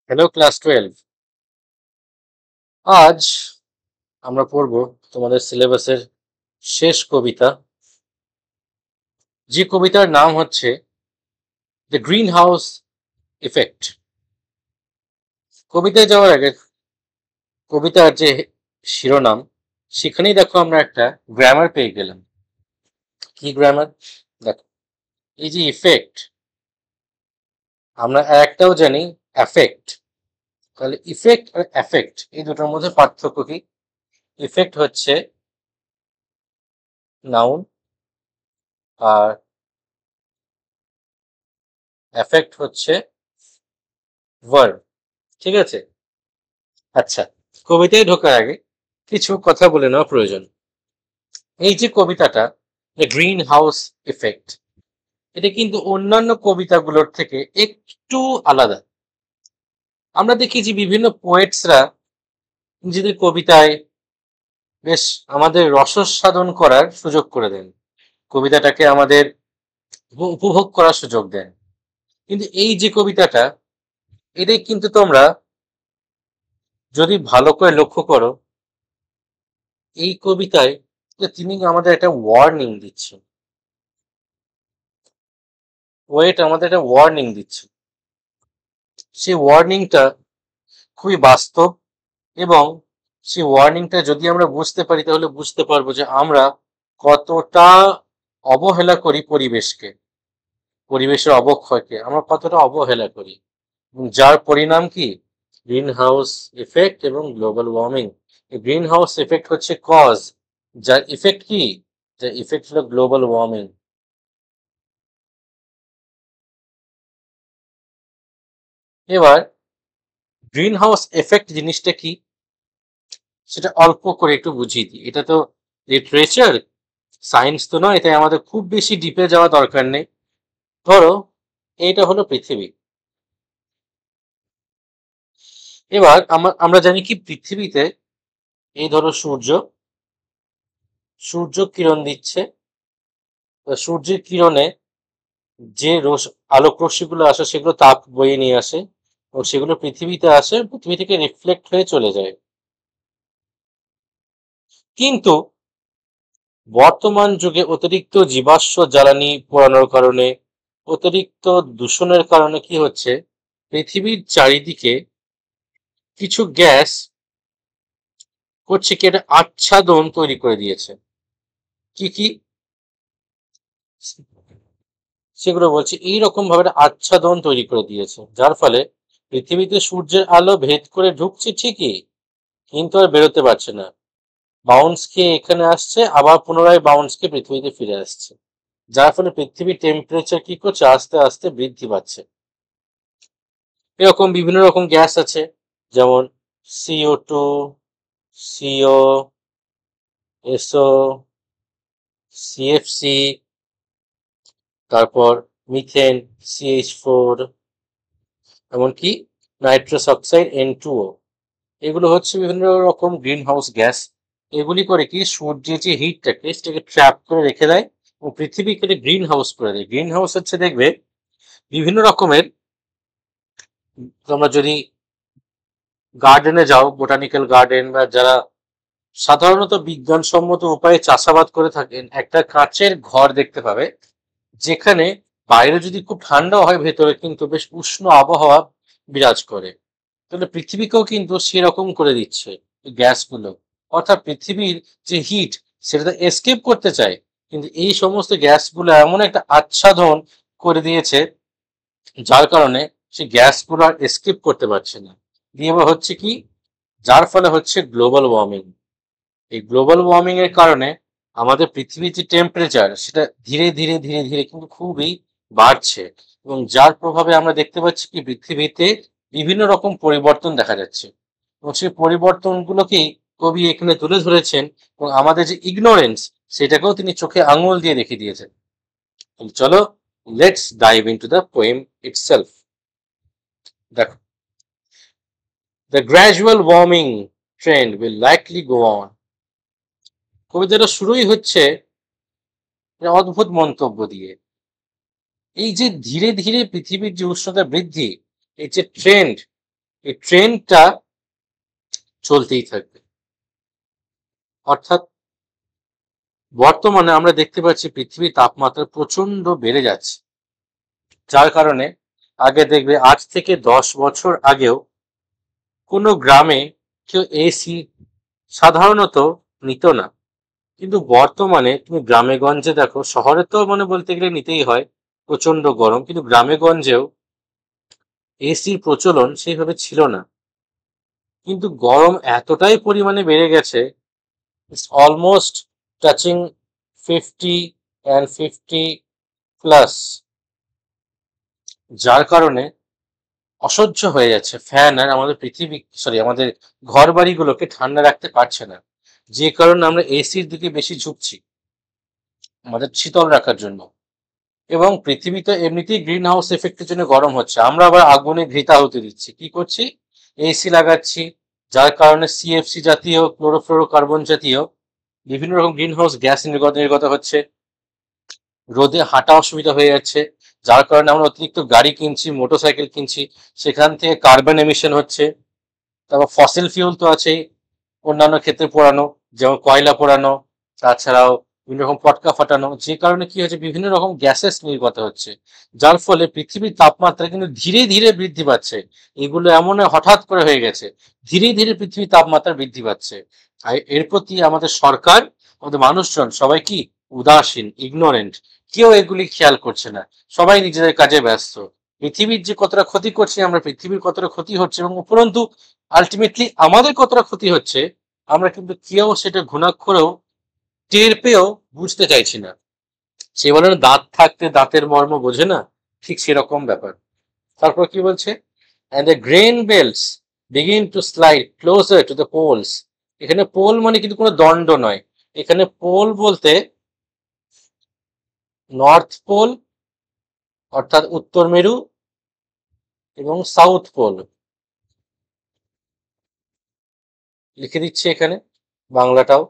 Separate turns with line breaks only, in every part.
Hello class 12। আজ আমরা পড়ব তোমাদের সিলেবাসের শেষ কবিতা, যে কবিতার নাম হচ্ছে দ্য গ্রিন হাউস ইফেক্ট। কবিতায় যাওয়ার আগে কবিতার যে শিরোনাম, সেখানেই দেখো আমরা একটা গ্রামার পেয়ে গেলাম। কি গ্রামার? দেখো, এই যে ইফেক্ট, আমরা একটাও জানি অ্যাফেক্ট। তাহলে ইফেক্ট আর অ্যাফেক্ট এই দুটোর মধ্যে পার্থক্য কি? ইফেক্ট হচ্ছে নাউন আর অ্যাফেক্ট হচ্ছে ভার্ব। ঠিক আছে? আচ্ছা, কবিতায় ঢোকার আগে কিছু কথা বলে নেওয়া প্রয়োজন। এই যে কবিতাটা, দ্য গ্রিন হাউস ইফেক্ট, এটা কিন্তু অন্যান্য কবিতাগুলোর থেকে একটু আলাদা। আমরা দেখি যে বিভিন্ন পোয়েটসরা নিজেদের কবিতায় বেশ আমাদের রসস্বাদন করার সুযোগ করে দেন, কবিতাটাকে আমাদের উপভোগ করার সুযোগ দেন। কিন্তু এই যে কবিতাটা, এটাই কিন্তু তোমরা যদি ভালো করে লক্ষ্য করো, এই কবিতায় তিনি আমাদের একটা ওয়ার্নিং দিচ্ছেন। ওয়েট আমাদের একটা ওয়ার্নিং দিচ্ছে। সেই ওয়ার্নিংটা খুবই বাস্তব, এবং সেই ওয়ার্নিংটা যদি আমরা বুঝতে পারি তাহলে বুঝতে পারবো যে আমরা কতটা অবহেলা করি পরিবেশকে, পরিবেশের অবক্ষয়কে আমরা কতটা অবহেলা করি, যার পরিণাম কি গ্রিন হাউস ইফেক্ট এবং global warming. Green house effect হচ্ছে কজ, যার ইফেক্ট কি, যার ইফেক্ট হলো গ্লোবাল ওয়ার্মিং। এবার গ্রিন হাউস এফেক্ট জিনিসটা কি সেটা অল্প করে একটু বুঝিয়ে দিই। এটা তো লিটারেচার, সায়েন্স তো নয়, তাই আমাদের খুব বেশি ডিপে যাওয়া দরকার নেই। ধরো এইটা হলো পৃথিবী। এবার আমরা জানি কি পৃথিবীতে এই ধরো সূর্য কিরণ দিচ্ছে। সূর্যের কিরণে যে আলোক রশ্মিগুলো আসে সেগুলো তাপ বয়ে নিয়ে আসে, এবং সেগুলো পৃথিবীতে আসে, পৃথিবী থেকে রিফ্লেক্ট হয়ে চলে যায়। কিন্তু বর্তমান যুগে অতিরিক্ত জীবাশ্ম জ্বালানি পোড়ানোর কারণে, অতিরিক্ত দূষণের কারণে কি হচ্ছে, পৃথিবীর চারিদিকে কিছু গ্যাস করছে কি একটা আচ্ছাদন তৈরি করে দিয়েছে। কি কি সেগুলো বলছি, এইরকম ভাবে একটা আচ্ছাদন তৈরি করে দিয়েছে, যার ফলে পৃথিবীতে সূর্যের আলো ভেদ করে ঢুকছে ঠিকই, কিন্তু আর বেরোতে পারছে না। বাউন্স খেয়ে এখানে আসছে, আবার পুনরায় বাউন্স খেয়ে পৃথিবীতে ফিরে আসছে, যার ফলে পৃথিবীর টেম্পারেচার কি করছে, আস্তে আস্তে বৃদ্ধি পাচ্ছে। এরকম বিভিন্ন রকম গ্যাস আছে, যেমন CO2, CO, SO, CFC, তারপর মিথেন, CH4, এমনকি নাইট্রাস অক্সাইড N2O। এগুলো হচ্ছে বিভিন্ন রকম গ্রিন হাউস গ্যাস। এগুলি করে কি সূর্যের যে হিটটাকে সেটাকে ট্র্যাপ করে রেখে দেয় এবং পৃথিবীকে গ্রিন হাউস করে দেয়। গ্রিন হাউস হচ্ছে, দেখবে বিভিন্ন রকমের, তোমরা যদি গার্ডেনে যাও, বোটানিক্যাল গার্ডেন, বা যারা সাধারণত বিজ্ঞানসম্মত উপায়ে চাষাবাদ করে থাকেন, একটা কাঁচের ঘর দেখতে পাবে, যেখানে বাইরে যদি খুব ঠান্ডা হয়, ভেতরে কিন্তু বেশ উষ্ণ আবহাওয়া বিরাজ করে। তাহলে পৃথিবীকেও কিন্তু সেরকম করে দিচ্ছে গ্যাসগুলো। অর্থাৎ পৃথিবীর যে হিট সেটা তো এসকেপ করতে চায়, কিন্তু এই সমস্ত গ্যাসগুলো এমন একটা আচ্ছাদন করে দিয়েছে, যার কারণে সে গ্যাসগুলো আর এসকেপ করতে পারছে না। দিয়ে হচ্ছে কি, যার ফলে হচ্ছে গ্লোবাল ওয়ার্মিং। এই গ্লোবাল ওয়ার্মিং এর কারণে আমাদের পৃথিবীর যে টেম্পারেচার সেটা ধীরে ধীরে ধীরে ধীরে কিন্তু খুবই বাড়ছে, এবং যার প্রভাবে আমরা দেখতে পাচ্ছি কি পৃথিবীতে বিভিন্ন রকম পরিবর্তন দেখা যাচ্ছে, এবং সেই পরিবর্তনগুলোকেই কবি এখানে তুলে ধরেছেন, এবং আমাদের যে ইগনোরেন্স সেটাকেও তিনি চোখে আঙুল দিয়ে দেখিয়ে দিয়েছেন। চলো, let's dive into the poem itself. দেখো, the gradual warming trend will likely go on. কবিতাটা শুরুই হচ্ছে অদ্ভুত মন্তব্য দিয়ে। এই যে ধীরে ধীরে পৃথিবীর যে উষ্ণতা বৃদ্ধি, এই যে ট্রেন্ড, এই ট্রেন্ডটা চলতেই থাকবে। অর্থাৎ বর্তমানে আমরা দেখতে পাচ্ছি পৃথিবীর তাপমাত্রা প্রচন্ড বেড়ে যাচ্ছে, যার কারণে আগে দেখবে আজ থেকে 10 বছর আগেও কোনো গ্রামে কেউ এসি সাধারণত নিত না, কিন্তু বর্তমানে তুমি গ্রামে গঞ্জে দেখো, শহরে তো মানে বলতে গেলে নিতেই হয়, প্রচন্ড গরম, কিন্তু গ্রামে গঞ্জেও এসির প্রচলন সেইভাবে ছিল না, কিন্তু গরম এতটাই পরিমাণে বেড়ে গেছে, it's almost touching 50 and 50 plus, যার কারণে অসহ্য হয়ে যাচ্ছে। ফ্যান আর আমাদের আমাদের ঘর বাড়িগুলোকে ঠান্ডা রাখতে পারছে না, যে কারণে আমরা এসির দিকে বেশি ঝুঁকছি আমাদের শীতল রাখার জন্য। এবং পৃথিবী তো এমনিতেই গ্রিন হাউস এফেক্টের জন্য গরম হচ্ছে, আমরা আবার আগুনে ঘৃতাহুতি দিচ্ছি, কি করছি, এসি লাগাচ্ছি, যার কারণে সিএফসি জাতীয়, ক্লোরোফ্লোরোকার্বন জাতীয় বিভিন্ন রকম গ্রিন হাউস গ্যাস নির্গত হচ্ছে, রোদে হাঁটা অসুবিধা হয়ে যাচ্ছে, যার কারণে আমরা অতিরিক্ত গাড়ি কিনছি, মোটরসাইকেল কিনছি, সেখান থেকে কার্বন এমিশন হচ্ছে। তারপর ফসিল ফিউল তো আছেই, অন্যান্য ক্ষেত্রে পোড়ানো, যেমন কয়লা পোড়ানো, তাছাড়াও বিভিন্ন রকম পটকা ফাটানো, যে কারণে কি হচ্ছে, বিভিন্ন রকম গ্যাসেস নির্গত হচ্ছে, যার ফলে পৃথিবীর তাপমাত্রা কিন্তু ধীরে ধীরে বৃদ্ধি পাচ্ছে। এগুলো এমন হঠাৎ করে হয়ে গেছে, ধীরে ধীরে পৃথিবীর তাপমাত্রা বৃদ্ধি পাচ্ছে। আর এর প্রতি আমাদের সরকার, আমাদের মানুষজন সবাই কি উদাসীন, ইগনোরেন্ট, কেউ এগুলি খেয়াল করছে না, সবাই নিজেদের কাজে ব্যস্ত। পৃথিবীর যে কতটা ক্ষতি করছি আমরা, পৃথিবীর কতটা ক্ষতি হচ্ছে, এবং উপরন্তু আলটিমেটলি আমাদের কতটা ক্ষতি হচ্ছে, আমরা কিন্তু কেউ সেটা ঘুণাক্ষরেও টের পেয়েও বুঝতে চাইছি না। সে বলে না, দাঁত থাকতে দাঁতের মর্ম বোঝে না, ঠিক সেরকম ব্যাপার। তারপর কি বলছে, and the grain belts begin to slide closer to the poles। এখানে পোল মানে কিন্তু কোনো দণ্ড নয়, এখানে পোল বলতে নর্থ পোল অর্থাৎ উত্তর মেরু এবং সাউথ পোল লিখে দিচ্ছে এখানে বাংলাটাও,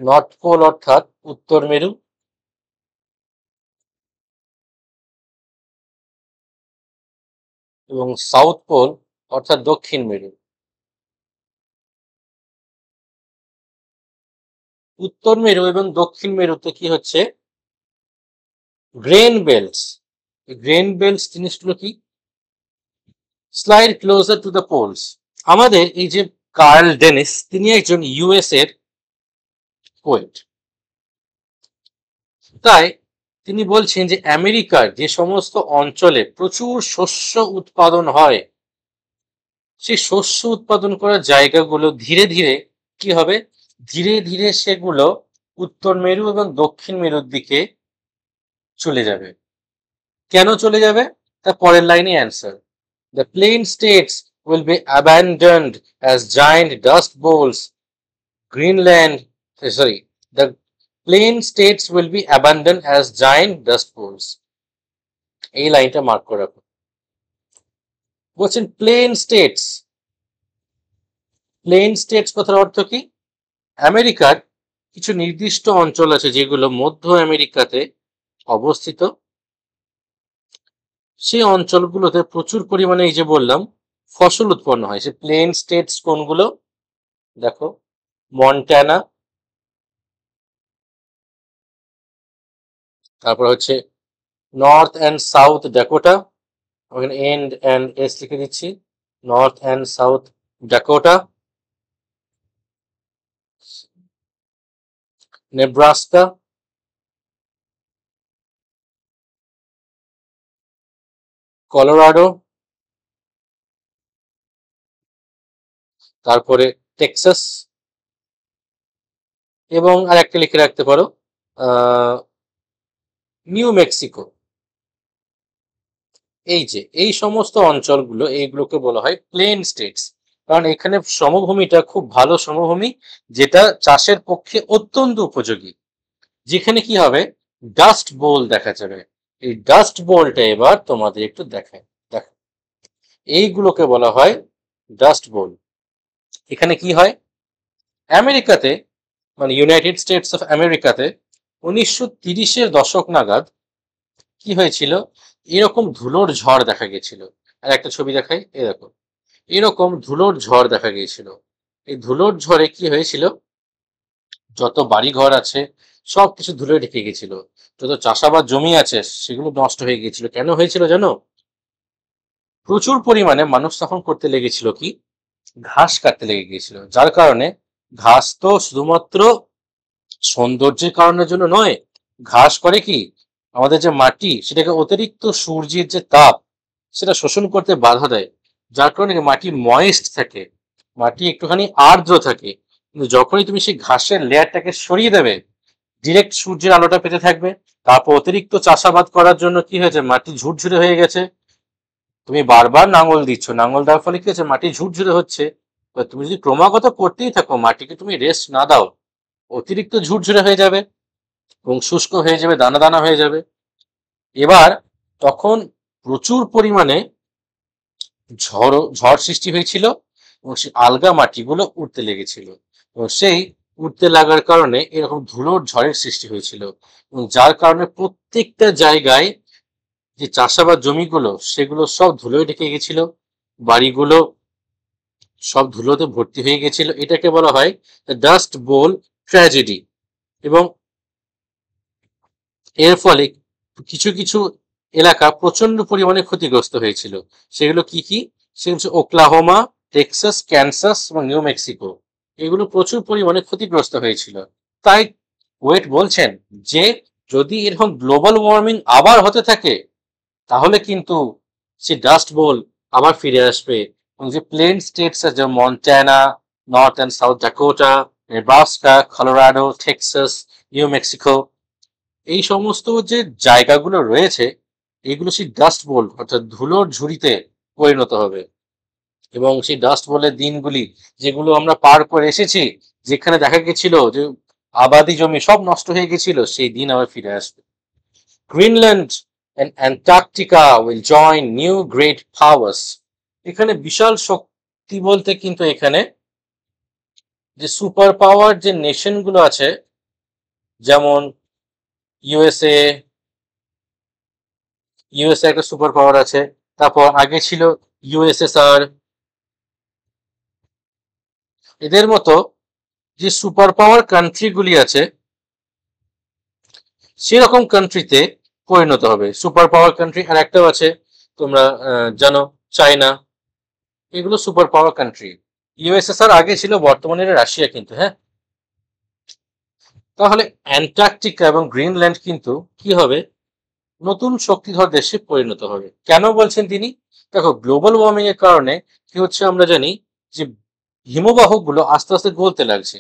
নর্থ পোল অর্থাৎ উত্তর মেরু এবং সাউথ পোল অর্থাৎ দক্ষিণ মেরু। উত্তর মেরু এবং দক্ষিণ মেরুতে কি হচ্ছে, গ্রেন বেল্টস। গ্রেন বেল্টস জিনিসগুলো কি, slide closer to the polls. আমাদের এই যে কার্ল ডেনিস, তিনি একজন ইউএস এর পোয়েট, তাই তিনি বলছেন যে আমেরিকার যে সমস্ত অঞ্চলে প্রচুর শস্য উৎপাদন হয়, সেই শস্য উৎপাদন করার জায়গাগুলো ধীরে ধীরে কি হবে, ধীরে ধীরে সেগুলো উত্তর মেরু এবং দক্ষিণ মেরুর দিকে চলে যাবে। কেন চলে যাবে, তা পরের লাইনে answer. The plain states will be abandoned as giant dust bowls. The plain states will be abandoned as giant dust bowls. এই লাইনটা মার্ক করে রাখো। বলছেন প্লেন স্টেটস, প্লেন স্টেটস কথার অর্থ কি, আমেরিকার কিছু নির্দিষ্ট অঞ্চল আছে যেগুলো মধ্য আমেরিকাতে অবস্থিত, সেই অঞ্চলগুলোতে প্রচুর পরিমাণে এই যে বললাম ফসল উৎপন্ন হয়। সে প্লেন স্টেটস কোনগুলো, দেখো মন্টানা, তারপর হচ্ছে নর্থ অ্যান্ড সাউথ ড্যাকোটা, ওখানে এন্ড অ্যান্ড এস লিখে দিচ্ছি, north and south Dakota, Nebraska, Colorado, তারপরে টেক্সাস, এবং আর একটা লিখে রাখতে পারো নিউ মেক্সিকো। এই যে এই সমস্ত অঞ্চলগুলো, এইগুলোকে বলা হয় প্লেন স্টেটস, কারণ এখানে সমভূমিটা খুব ভালো সমভূমি, যেটা চাষের পক্ষে অত্যন্ত উপযোগী, যেখানে কি হবে, ডাস্ট বোল দেখা যাবে। এই ডাস্ট বোলটা এবার তোমাদের একটু দেখায়, দেখো এইগুলোকে বলা হয় ডাস্ট বোল। এখানে কি হয়, আমেরিকাতে মানে ইউনাইটেড স্টেটস অফ আমেরিকাতে 1930-এর দশক নাগাদ কি হয়েছিল, এরকম ধুলোর ঝড় দেখা গেছিল। আর একটা ছবি দেখাই, এই দেখো, এরকম ধুলোর ঝড় দেখা গিয়েছিল। এই ধুলোর ঝড়ে কি হয়েছিল, যত বাড়ি ঘর আছে সবকিছু ধুলোয় ঢেকে গেছিল, যত চাষাবাদ জমি আছে সেগুলো নষ্ট হয়ে গিয়েছিল। কেন হয়েছিল জানো? প্রচুর পরিমাণে মানুষ তখন করতে লেগেছিল কি, ঘাস কাটতে লেগে গিয়েছিল। যার কারণে ঘাস তো শুধুমাত্র সৌন্দর্যের কারণের জন্য নয়, ঘাস করে কি আমাদের যে মাটি সেটাকে অতিরিক্ত সূর্যের যে তাপ সেটা শোষণ করতে বাধা দেয়। যার কারণে মাটি ময়েস্ট থাকে, মাটি একটুখানি আর্দ্র থাকে। কিন্তু যখনই তুমি সেই ঘাসের লেয়ারটাকে সরিয়ে দেবে, ডিরেক্ট সূর্যের আলোটা পেতে থাকবে। তারপর অতিরিক্ত চাষাবাদ করার জন্য কি হয়েছে, মাটি ঝুরঝুরে হয়ে গেছে। তুমি বারবার নাঙল দিচ্ছ, নাঙল দেওয়ার ফলে কি হচ্ছে, মাটি ঝুরঝুরে হচ্ছে। তুমি যদি ক্রমাগত করতেই থাকো, মাটিকে তুমি রেস্ট না দাও, অতিরিক্ত ঝুরঝুরে হয়ে যাবে এবং শুষ্ক হয়ে যাবে, দানা দানা হয়ে যাবে। এবার তখন প্রচুর পরিমাণে ঝড় সৃষ্টি হয়েছিল এবং সেই আলগা মাটিগুলো উঠতে লেগেছিল এবং সেই উঠতে লাগার কারণে এরকম ধুলোর ঝড়ের সৃষ্টি হয়েছিল এবং যার কারণে প্রত্যেকটা জায়গায় যে চাষাবাদ জমিগুলো সেগুলো সব ধুলোয় ঢেকে গেছিল, বাড়িগুলো সব ধুলোতে ভর্তি হয়ে গেছিল। এটাকে বলা হয় ডাস্ট বোল ট্র্যাজেডি। এবং এর ফলে কিছু কিছু এলাকা প্রচন্ড পরিমাণে ক্ষতিগ্রস্ত হয়েছিল। সেগুলো কি কি? সেগুলো হচ্ছে ওকলাহোমা, টেক্সাস, ক্যানসাস এবং নিউ মেক্সিকো। এগুলো প্রচুর পরিমাণে ক্ষতিগ্রস্ত হয়েছিল। তাই ওয়েট বলছেন যে যদি এরকম গ্লোবাল ওয়ার্মিং আবার হতে থাকে তাহলে কিন্তু সে ডাস্ট বোল আবার ফিরে আসবে এবং যে প্লেন স্টেটস আছে যেমন Montana, north and south Dakota, Nebraska, Colorado, Texas, new Mexico, এই সমস্ত যে জায়গাগুলো রয়েছে এগুলো সেই ডাস্ট বোল অর্থাৎ ধুলোর ঝুড়িতে পরিণত হবে। এবং সেই ডাস্ট বোলের দিনগুলি যেগুলো আমরা পার করে এসেছি, যেখানে দেখা গেছিল যে আবাদি জমি সব নষ্ট হয়ে গেছিল, সেই দিন আবার ফিরে আসবে। Greenland and Antarctica will join new great powers. এখানে বিশাল শক্তি বলতে কিন্তু এখানে যে সুপার পাওয়ার যে নেশন গুলো আছে, যেমন ইউএসএ, একটা সুপার পাওয়ার আছে। তারপর আগে ছিল ইউএসএসআর। এদের মতো যে সুপার পাওয়ার কান্ট্রিগুলি আছে সেরকম কান্ট্রিতে পরিণত হবে। সুপার পাওয়ার কান্ট্রি আর একটাও আছে, তোমরা জানো, চায়না। এগুলো সুপার পাওয়ার কান্ট্রি। ইউএসএসআর আগে ছিল, বর্তমানে রাশিয়া কিন্তু। হ্যাঁ, তাহলে অ্যান্টার্কটিকা এবং গ্রিনল্যান্ড কিন্তু কি হবে, নতুন শক্তিধর দেশে পরিণত হবে। কেন বলছেন তিনি? দেখো, গ্লোবাল ওয়ার্মিং এর কারণে কি হচ্ছে আমরা জানি যে হিমবাহ গুলো আস্তে আস্তে গলতে লাগছে।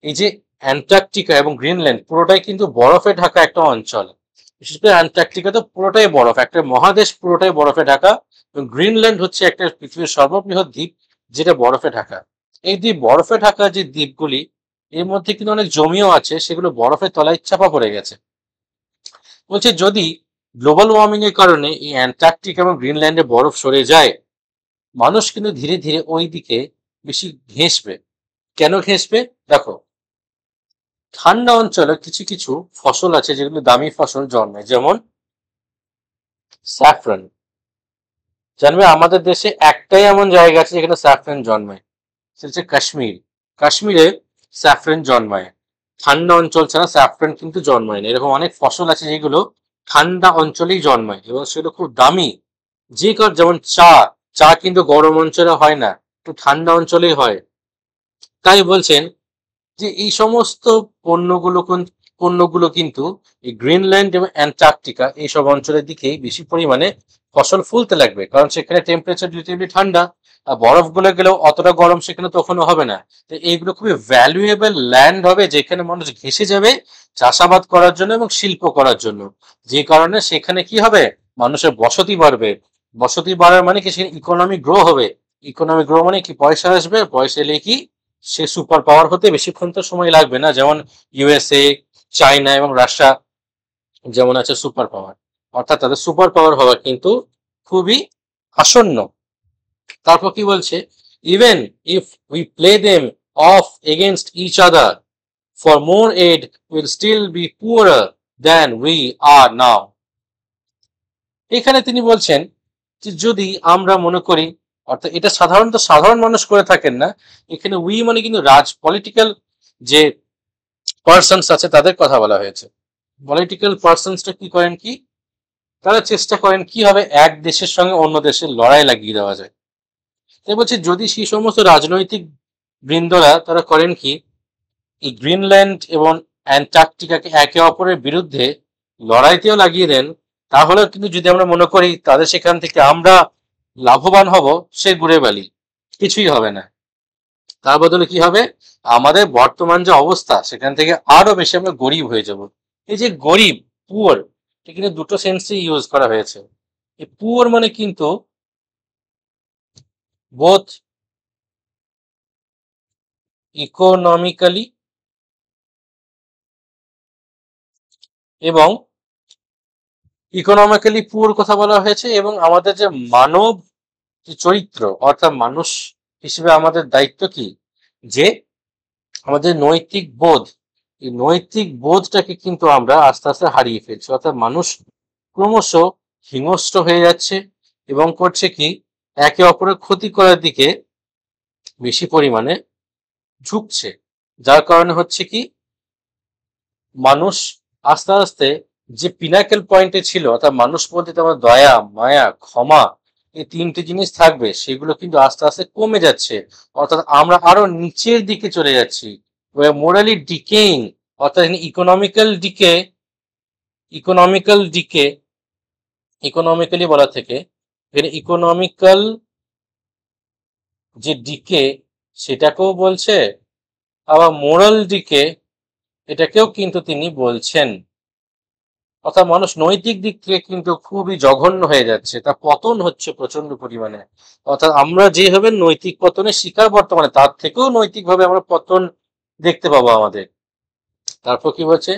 এই যে অ্যান্টার্কটিকা এবং গ্রিনল্যান্ড পুরোটাই কিন্তু বরফে ঢাকা একটা অঞ্চল। বিশেষ করে অ্যান্টার্কটিকা তো পুরোটাই বরফ, একটা মহাদেশ পুরোটাই বরফে ঢাকা। এবং গ্রিনল্যান্ড হচ্ছে একটা পৃথিবীর সর্ববৃহৎ দ্বীপ যেটা বরফে ঢাকা। এই দ্বীপ বরফে ঢাকা যে দ্বীপগুলি, এর মধ্যে কিন্তু অনেক জমিও আছে, সেগুলো বরফের তলায় চাপা পড়ে গেছে। বলছে যদি গ্লোবাল ওয়ার্মিং এর কারণে এই অ্যান্টার্কটিকা এবং গ্রিনল্যান্ডে বরফ সরে যায়, মানুষ কিন্তু ধীরে ধীরে ওই দিকে বেশি ঘেঁষবে। কেন ঘেঁষবে? দেখো, ঠান্ডা অঞ্চলে কিছু কিছু ফসল আছে যেগুলো দামি ফসল জন্মায়, যেমন স্যাফরন। জানবে আমাদের দেশে একটাই এমন জায়গা আছে যেখানে স্যাফরন জন্মায়, সেটা হচ্ছে কাশ্মীর। কাশ্মীরে স্যাফরন জন্মায়। ঠান্ডা অঞ্চল ছাড়া স্যাফরন কিন্তু জন্মায় না। এরকম অনেক ফসল আছে যেগুলো ঠান্ডা অঞ্চলেই জন্মায় এবং সেগুলো খুব দামি। যে যেমন চা, চা কিন্তু গরম অঞ্চলে হয় না, একটু ঠান্ডা অঞ্চলেই হয়। তাই বলছেন যে এই সমস্ত পণ্যগুলো কিন্তু এই গ্রিনল্যান্ড এবং অ্যান্টার্কটিকা এইসব অঞ্চলের দিকেই বেশি পরিমাণে ফসল ফুলতে লাগবে, কারণ সেখানে টেম্পারেচার রিলেটিভলি ঠান্ডা। আর বরফ গলে গেলেও অতটা গরম সেখানে তখনও হবে না। তো এইগুলো খুবই ভ্যালুয়েবল ল্যান্ড হবে, যেখানে মানুষ ঘেঁষে যাবে চাষাবাদ করার জন্য এবং শিল্প করার জন্য। যে কারণে সেখানে কি হবে, মানুষের বসতি বাড়বে। বসতি বাড়ার মানে কি, সেখানে ইকোনমি গ্রো হবে। ইকোনমি গ্রো মানে কি, পয়সা আসবে। পয়সা এলে কি সে সুপার পাওয়ার হতে বেশিক্ষণ তো সময় লাগবে না। যেমন ইউএসএ, চায়না এবং রাশিয়া যেমন আছে সুপার পাওয়ার, অর্থাৎ তাদের সুপার পাওয়ার হওয়া কিন্তু খুবই আসন্ন। তারপর কি বলছে, even if we play them off against each other for more aid will still be poorer than we are now. এখানে তিনি বলছেন যে যদি আমরা মনে করি, অর্থাৎ এটা সাধারণত সাধারণ মানুষ করে থাকেন না, এখানে উই মানে কিন্তু পলিটিক্যাল যে পার্সনস আছে তাদের কথা বলা হয়েছে। পলিটিক্যাল পার্সনসটা কি করেন, কি তারা চেষ্টা করেন কিভাবে এক দেশের সঙ্গে অন্য দেশের লড়াই লাগিয়ে দেওয়া যায়। তাই বলছে যদি সেই সমস্ত রাজনৈতিক বৃন্দরা তারা করেন কি, এই গ্রিনল্যান্ড এবং অ্যান্টার্কটিকাকে একে অপরের বিরুদ্ধে লড়াইতেও লাগিয়ে দেন, তাহলে কিন্তু যদি আমরা মনে করি তাদের সেখান থেকে আমরা লাভবান হব, সে গুড়ে বালি, কিছুই হবে না। তার বদলে কি হবে, আমাদের বর্তমান যে অবস্থা সেখান থেকে আরো বেশি আমরা গরিব হয়ে যাব। এই যে গরিব, পুয়ার, এটা কিন্তু দুটো সেন্সে ইউজ করা হয়েছে। এই পুয়ার মানে কিন্তু বোথ ইকোনমিক্যালি এবং ইকোনমিক্যালি পুয়ার কথা বলা হয়েছে, এবং আমাদের যে মানব যে চরিত্র, অর্থাৎ মানুষ হিসেবে আমাদের দায়িত্ব কি, যে আমাদের নৈতিক বোধ, এই নৈতিক বোধটাকে কিন্তু আমরা আস্তে আস্তে হারিয়ে ফেলছি। অর্থাৎ মানুষ ক্রমশ হিংস্র হয়ে যাচ্ছে এবং করছে কি, একে অপরের ক্ষতি করার দিকে বেশি পরিমাণে ঝুঁকছে। যার কারণে হচ্ছে কি, মানুষ আস্তে আস্তে যে পিনাকেল পয়েন্টে ছিল, অর্থাৎ মানুষ বলতে তোমার দয়া, মায়া, ক্ষমা, এই তিনটে জিনিস থাকবে, সেগুলো কিন্তু আস্তে আস্তে কমে যাচ্ছে। অর্থাৎ আমরা আরো নিচের দিকে চলে যাচ্ছি, মোরালি ডিকেইং। অর্থাৎ economical decay, economical decay, economically বলা থেকে এখানে ইকোনমিক্যাল যে ডিকে সেটাকেও বলছে, আবার মোরাল ডিকে এটাকেও কিন্তু তিনি বলছেন। অর্থাৎ মানুষ নৈতিক দিক থেকে কিন্তু খুবই জঘন্য হয়ে যাচ্ছে, তার পতন হচ্ছে প্রচন্ড পরিমাণে। অর্থাৎ আমরা যেভাবে নৈতিক পতনের শিকার বর্তমানে, তার থেকেও নৈতিকভাবে আমরা পতন দেখতে পাবো আমাদের। তারপর কি বলছে,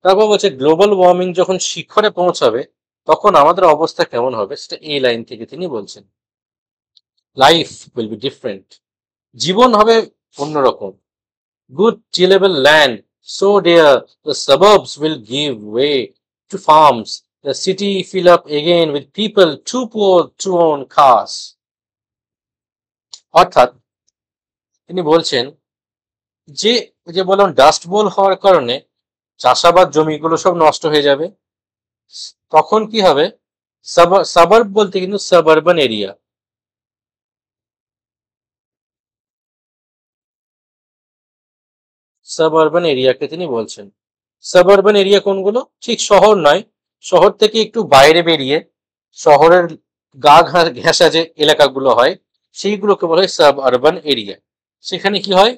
তারপর বলছে গ্লোবাল ওয়ার্মিং যখন শিখরে পৌঁছাবে তখন আমাদের অবস্থা কেমন হবে, সেটা এই লাইন থেকে তিনি বলছেন। লাইফ উইল বি ডিফারেন্ট, জীবন হবে অন্যরকম। Good tillable land, so there the suburbs will give way to farms, the city fill up again with people too poor to own cars. অর্থাৎ তিনি বলছেন যে, যে বললাম ডাস্ট বোল হওয়ার কারণে চাষাবাদ জমিগুলো সব নষ্ট হয়ে যাবে। তখন কি হবে, সাবার্ব বলতে কিন্তু সাবারবান এরিয়া, সাবারবান এরিয়াকে তিনি বলছেন। সাবারবান এরিয়া কোনগুলো, ঠিক শহর নয়, শহর থেকে একটু বাইরে বেরিয়ে শহরের গা ঘেঁষা যে এলাকাগুলো হয় সেইগুলোকে বলা হয় সাব আরবান এরিয়া। সেখানে কি হয়,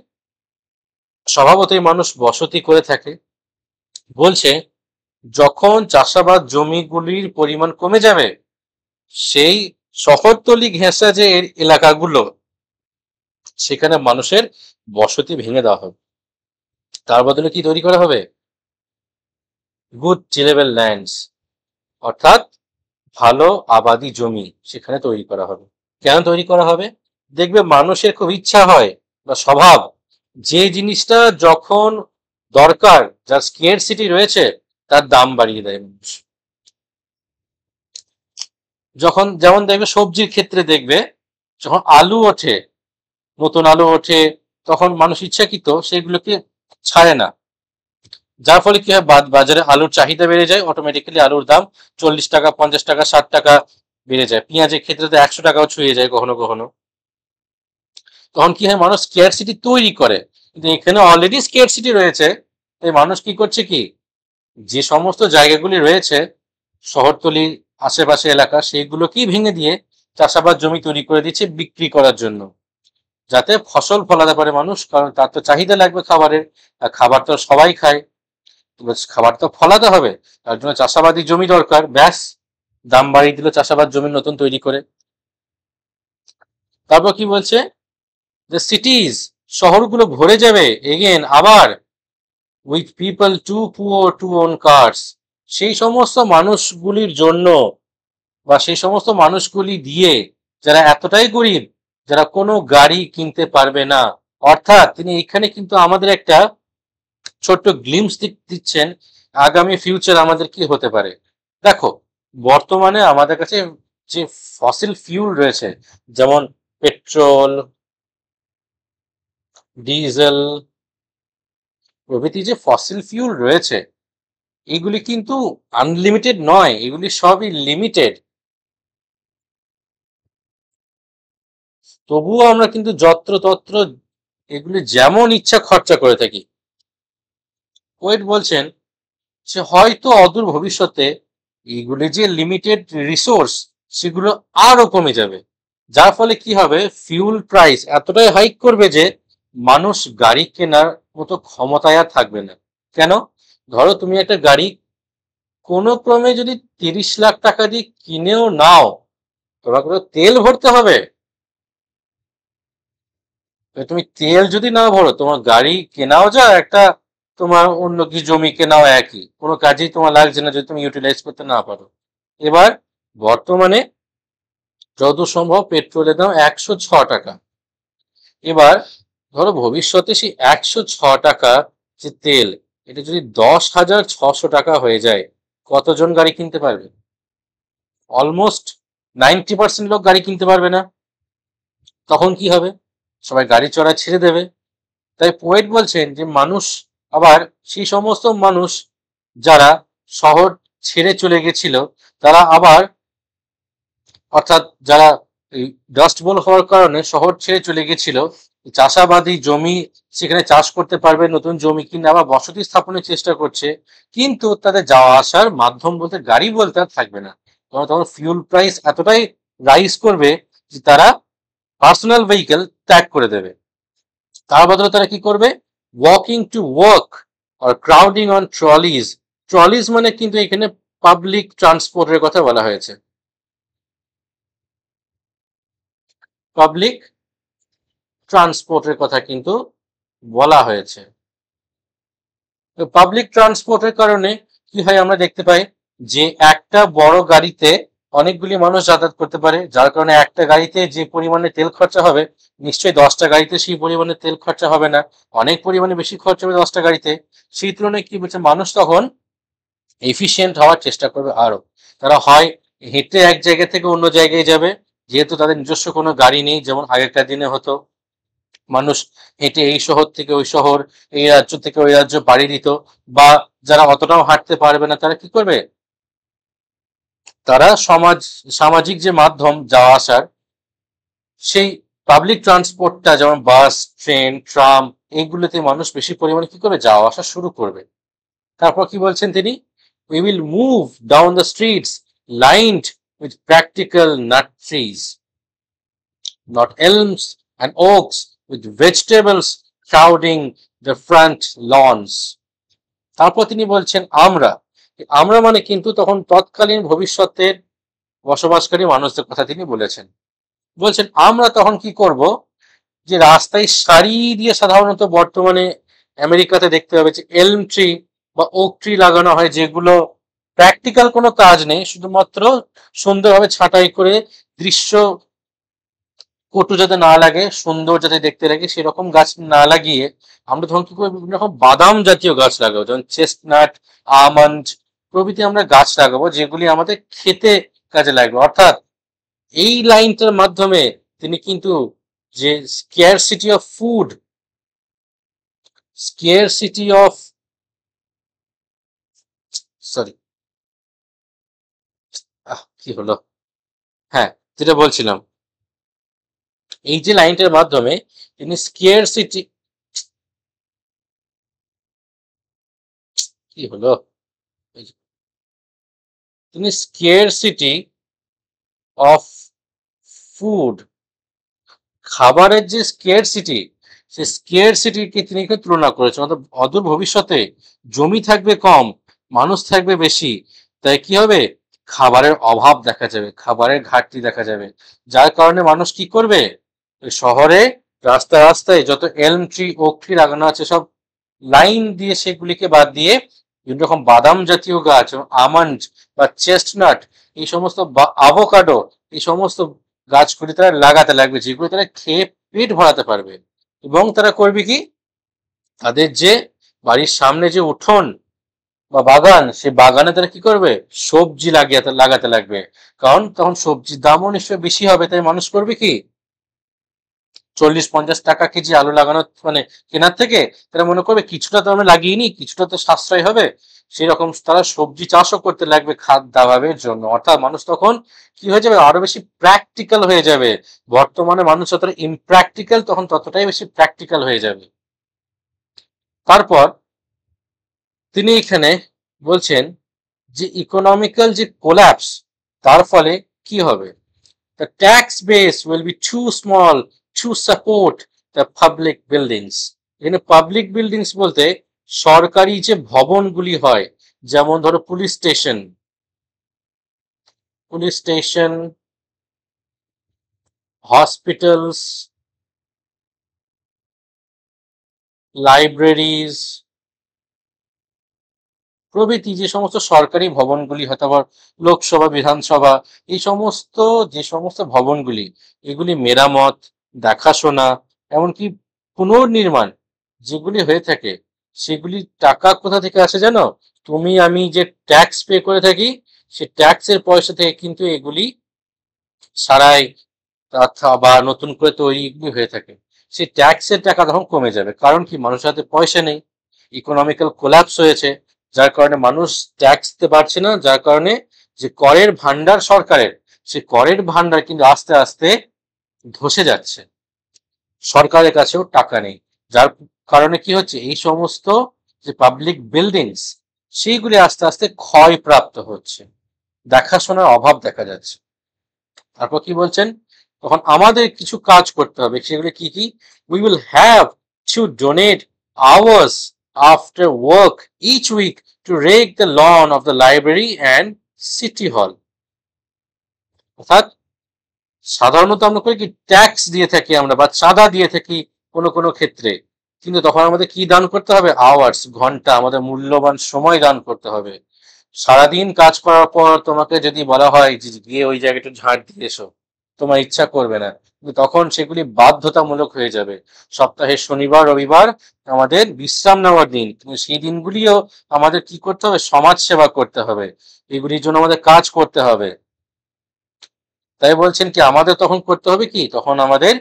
স্বভাবতই মানুষ বসতি করে থাকে। বলছে যখন চাষাবাদ জমিগুলির পরিমাণ কমে যাবে, সেই শহরতলি ঘেঁষা যে এলাকাগুলো সেখানে মানুষের বসতি ভেঙে দেওয়া হবে। তার বদলে কি তৈরি করা হবে, গুড টিলেবল ল্যান্ডস, অর্থাৎ ভালো আবাদি জমি সেখানে তৈরি করা হবে। কেন তৈরি করা হবে, দেখবে মানুষের খুব ইচ্ছা হয় বা স্বভাব, যে জিনিসটা যখন দরকার, যার স্কেরসিটি রয়েছে, তার দাম বাড়িয়ে দেয় মানুষ। যখন যেমন দেখবে সবজির ক্ষেত্রে দেখবে, যখন আলু ওঠে, নতুন আলু ওঠে, তখন মানুষ ইচ্ছাকৃত সেগুলোকে ছাড়ে না। যার ফলে কি হয়, বাজারে আলুর চাহিদা বেড়ে যায়, অটোমেটিক্যালি আলুর দাম 40 টাকা, 50 টাকা, 60 টাকা বেড়ে যায়। পেঁয়াজের ক্ষেত্রে তো 100 টাকাও ছুঁয়ে যায় কখনো কখনো। তখন কি হয়, মানুষ স্কেয়ারসিটি তৈরি করে, কিন্তু এখানে অলরেডি স্কেয়ারসিটি রয়েছে। তাই মানুষ কি করছে, কি যে সমস্ত জায়গাগুলি রয়েছে শহরতলির আশেপাশে এলাকা, সেইগুলোকেই ভেঙে দিয়ে চাষাবাদ জমি তৈরি করে দিচ্ছে বিক্রি করার জন্য, যাতে ফসল ফলাতে পারে মানুষ, কারণ তার তো চাহিদা লাগবে খাবারের, আর খাবার তো সবাই খায়, খাবার তো ফলাতে হবে, তার জন্য চাষাবাদী জমি দরকার। ব্যাস, দাম বাড়িয়ে দিল চাষাবাদ জমি নতুন তৈরি করে। তারপর কি বলছে, দ্য সিটিজ, শহরগুলো ভরে যাবে এগেন আবার, with people too poor to own cars, সেই সমস্ত মানুষগুলির জন্য, বা সেই সমস্ত মানুষগুলি দিয়ে যারা এতটাই গরিব, যারা কোনো গাড়ি কিনতে পারবে না। অর্থাৎ তিনি এখানে কিন্তু আমাদের একটা ছোট্ট গ্লিমস দিচ্ছেন আগামী ফিউচার আমাদের কি হতে পারে। দেখো, বর্তমানে আমাদের কাছে যে ফসিল ফিউল রয়েছে, যেমন পেট্রোল, ডিজেল প্রভৃতি যে ফসিল ফিউল রয়েছে, এগুলি কিন্তু আনলিমিটেড নয়, এগুলি সবই লিমিটেড। তবুও আমরা কিন্তু যত্রতত্র এগুলি যেমন ইচ্ছা খরচা করে থাকি। ওয়েট বলছেন যে হয়তো অদূর ভবিষ্যতে এইগুলি যে লিমিটেড রিসোর্স সেগুলো আরো কমে যাবে, যার ফলে কি হবে, ফিউল প্রাইস এতটাই হাইক করবে যে মানুষ গাড়ি কেনার মতো ক্ষমতায় আর থাকবে না। কেন? ধরো তুমি একটা গাড়ি কোনো ক্রমে যদি 30 লাখ টাকা দিয়ে কিনেও নাও, তোমাকে তো তেল ভরতে হবে। তুমি তেল যদি না ভরো, তোমার গাড়ি কেনাও যা একটা, তোমার অন্য কিছু জমি কেনাও একই, কোনো কাজেই তোমার লাগছে না যদি তুমি ইউটিলাইজ করতে না পারো। এবার বর্তমানে যত সম্ভব পেট্রোলের দাম 106 টাকা। এবার ধরো ভবিষ্যতে সেই 106 টাকা যে তেল, এটা যদি 10,600 টাকা হয়ে যায়, কতজন গাড়ি কিনতে পারবে? অলমোস্ট 90% লোক গাড়ি কিনতে পারবে না। তখন কি হবে? সবাই গাড়ি চড়া ছেড়ে দেবে। তাই পোয়েট বলছেন যে মানুষ, আবার সেই সমস্ত মানুষ যারা শহর ছেড়ে চলে গেছিল, তারা আবার, অর্থাৎ যারা এই ডাস্ট বোল হওয়ার কারণে শহর ছেড়ে চলে গেছিল, চাষাবাদী জমি সেখানে চাষ করতে পারবে, নতুন জমি কিনে আবার বসতি স্থাপনের চেষ্টা করছে, কিন্তু তাদের যাওয়া আসার মাধ্যম বলতে গাড়ি বলতে আর থাকবে না। তখন ফিউল প্রাইস এতটাই রাইজ করবে যে তারা পার্সোনাল ভেহিকেল ত্যাগ করে দেবে। তার বদলে তারা কি করবে? ওয়াকিং টু ওয়ার্ক আর ক্রাউডিং অন ট্রলিজ। ট্রলিজ মানে কিন্তু এখানে পাবলিক ট্রান্সপোর্টের কথা বলা হয়েছে। পাবলিক ট্রান্সপোর্টের কথা কিন্তু বলা হয়েছে। পাবলিক ট্রান্সপোর্টের কারণে কি হয়, আমরা দেখতে পাই যে একটা বড় গাড়িতে অনেকগুলি মানুষ যাতায়াত করতে পারে, যার কারণে একটা গাড়িতে যে পরিমাণে তেল খরচা হবে, নিশ্চয়ই 10টা গাড়িতে সেই পরিমাণে তেল খরচা হবে না, অনেক পরিমাণে বেশি খরচা হবে 10টা গাড়িতে। সেই তুলনায় কি বলছে, মানুষ তখন এফিসিয়েন্ট হওয়ার চেষ্টা করবে আরো। তারা হয় হেঁটে এক জায়গা থেকে অন্য জায়গায় যাবে, যেহেতু তাদের নিজস্ব কোনো গাড়ি নেই, যেমন আগেকার দিনে হতো, মানুষ হেঁটে এই শহর থেকে ওই শহর, এই রাজ্য থেকে ওই রাজ্য পাড়ি দিত। বা যারা অতটাও হাঁটতে পারবে না, তারা কি করবে, তারা সামাজিক যে মাধ্যম যাওয়া আসার, সেই পাবলিক ট্রান্সপোর্টটা যেমন বাস, ট্রেন, ট্রাম, এইগুলোতে মানুষ বেশি পরিমাণে কি করবে, যাওয়া আসা শুরু করবে। তারপর কি বলছেন তিনি, we will move down the streets lined with practical nut trees, not elms and oaks with vegetables crowding the front lawns. তারপর তিনি বলছেন আমরা, আমরা মানে কিন্তু তখন তৎকালীন ভবিষ্যতের বসবাসকারী মানুষদের কথা তিনি বলেছেন। বলছেন আমরা তখন কি করব, যে রাস্তায় সারি দিয়ে সাধারণত বর্তমানে আমেরিকাতে দেখতে পাবে যে এলম ট্রি বা ওক ট্রি লাগানো হয়, যেগুলো প্র্যাকটিক্যাল কোনো কাজ নেই, শুধুমাত্র সুন্দরভাবে ছাঁটাই করে দৃশ্য কটু যাতে না লাগে, সুন্দর যাতে দেখতে লাগে, সেরকম গাছ না লাগিয়ে আমরা তখন কি করবো, বিভিন্ন রকম বাদাম জাতীয় গাছ লাগাবো, যেমন চেস্টনাট, আমন্ড প্রভৃতি আমরা গাছ লাগাবো, যেগুলি আমাদের খেতে কাজে লাগবে। অর্থাৎ এই লাইনটার মাধ্যমে তিনি কিন্তু যে scarcity of food, scarcity of, sorry, কি হলো, হ্যাঁ, যেটা বলছিলাম, এই যে লাইনটার মাধ্যমে তিনি স্কেয়ারসিটি, কি হলো, তিনি স্কেয়ারসিটি অফ ফুড, খাবারের যে স্কেয়ারসিটি, সেই স্কেয়ারসিটিকে তিনি তুলনা করেছেন। অর্থাৎ অদূর ভবিষ্যতে জমি থাকবে কম, মানুষ থাকবে বেশি, তাই কি হবে, খাবারের অভাব দেখা যাবে, খাবারের ঘাটতি দেখা যাবে, যার কারণে মানুষ কি করবে, শহরে রাস্তায় রাস্তায় যত এলম ট্রি, ওক ট্রি লাগানো আছে, সব লাইন দিয়ে সেগুলিকে বাদ দিয়ে বিভিন্ন রকম বাদাম জাতীয় গাছ, আমন্ড বা চেস্টনাট, এই সমস্ত আভোকাডো, এই সমস্ত গাছগুলি তারা লাগাতে লাগবে, যেগুলো তারা খেয়ে পেট ভরাতে পারবে। এবং তারা করবে কি, তাদের যে বাড়ির সামনে যে উঠোন, বা বাগান, সে বাগানে তারা কি করবে, সবজি লাগাতে লাগবে, কারণ তখন সবজির দামও নিশ্চয়ই বেশি হবে, তাই মানুষ করবে কি 40-50 টাকা কেজি আলু লাগানো মানে কেনার থেকে তারা মনে করবে কিছুটা তো আমরা লাগিয়ে নি, কিছুটা তো সাশ্রয় হবে, সেরকম তারা সবজি চাষও করতে লাগবে খাদ্যাভাবের জন্য। অর্থাৎ মানুষ তখন কি হয়ে যাবে, আরো বেশি প্র্যাকটিক্যাল হয়ে যাবে। বর্তমানে মানুষ যতটা ইমপ্র্যাকটিক্যাল, তখন ততটাই বেশি প্র্যাকটিক্যাল হয়ে যাবে। তারপর তিনি এখানে বলছেন যে ইকোনমিক্যাল যে কোল্যাপস, তার ফলে কি হবে, the tax base will be too small to support the public buildings. এখানে পাবলিক বিল্ডিংস বলতে সরকারি যে ভবনগুলি হয়, যেমন ধরো পুলিশ স্টেশন, হসপিটালস, লাইব্রেরিজ প্রভৃতি যে সমস্ত সরকারি ভবনগুলি হয়, তারপর লোকসভা, বিধানসভা, এই সমস্ত যে সমস্ত ভবনগুলি, এগুলি মেরামত, দেখাশোনা, এমনকি পুনর্নির্মাণ যেগুলি হয়ে থাকে, সেগুলি টাকা কোথা থেকে আসে জানো, তুমি আমি যে ট্যাক্স পে করে থাকি, সে ট্যাক্সের পয়সা থেকে কিন্তু এগুলি সারাই বা নতুন করে তৈরি হয়ে থাকে। সেই ট্যাক্সের টাকা তখন কমে যাবে, কারণ কি মানুষের হাতে পয়সা নেই, ইকোনমিক্যাল কোল্যাপস হয়েছে, যার কারণে মানুষ ট্যাক্স দিতে পারছে না, যার কারণে যে করের ভান্ডার সরকারের, সে করের ভান্ডার কিন্তু আস্তে আস্তে ধসে যাচ্ছে, সরকারের কাছেও টাকা নেই, যার কারণে কি হচ্ছে, এই সমস্ত যে পাবলিক বিল্ডিংস, সেইগুলি আস্তে আস্তে ক্ষয়প্রাপ্ত হচ্ছে, দেখাশোনার অভাব দেখা যাচ্ছে। তারপর কি বলছেন, তখন আমাদের কিছু কাজ করতে হবে, সেগুলো কি কি, we will have to donate hours after work each week to rake the lawn of the library and city hall. অর্থাৎ সাধারণত আমরা করি কি, ট্যাক্স দিয়ে থাকি আমরা বা চাঁদা দিয়ে থাকি কোনো কোনো ক্ষেত্রে, কিন্তু তখন আমাদের কি দান করতে হবে, আওয়ার্স, ঘন্টা, আমাদের মূল্যবান সময় দান করতে হবে। সারাদিন কাজ করার পর তোমাকে যদি বলা হয় যে গিয়ে ওই জায়গাটা ঝাড় দিয়ে এসো, তোমার ইচ্ছা করবে না, কিন্তু তখন সেগুলি বাধ্যতামূলক হয়ে যাবে। সপ্তাহের শনিবার রবিবার আমাদের বিশ্রাম নেওয়ার দিন, কিন্তু সেই দিনগুলিও আমাদের কি করতে হবে, সমাজ সেবা করতে হবে, এগুলির জন্য আমাদের কাজ করতে হবে। তাই বলছেন কি আমাদের তখন করতে হবে কি, তখন আমাদের